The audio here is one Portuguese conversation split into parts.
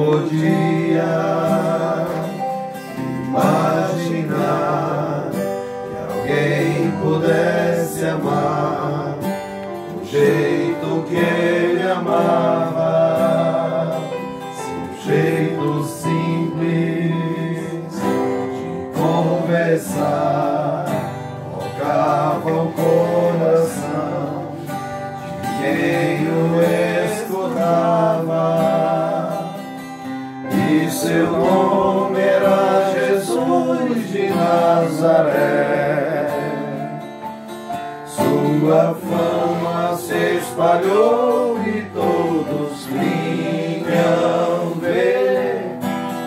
podia imaginar que alguém pudesse amar do jeito que ele amava, seu jeito simples de conversar tocava o coração de quem o escutava. E seu nome era Jesus de Nazaré. Sua fama se espalhou e todos vinham ver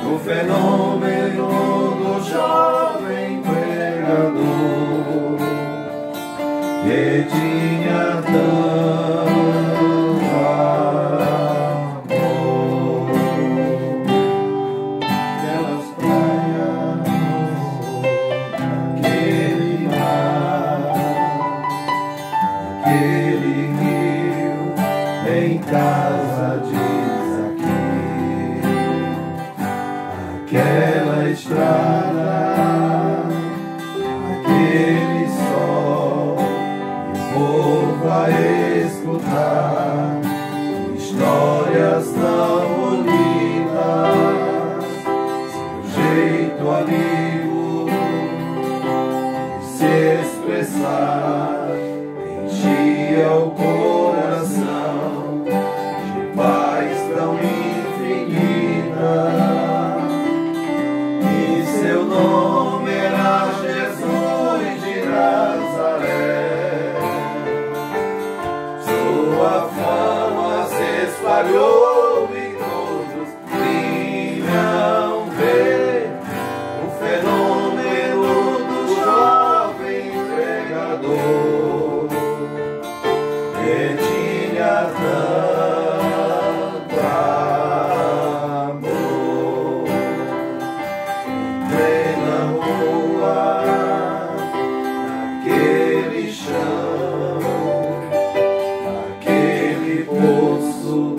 o fenômeno do jovem pregador, que tinha tanto amor. Aquelas praias, aquele mar, aquele rio, em casa diz aqui, aquela estrada, aquele sol, e o povo a escutar histórias tão bonitas, seu jeito amigo de se expressar enchia o coração de paz tão infinita. E seu nome era Jesus de Nazaré. Sua fama se espalhou e todos vinham ver o fenômeno do jovem pregador, que tinha tanto amor. Entrei na rua, naquele chão, naquele poço,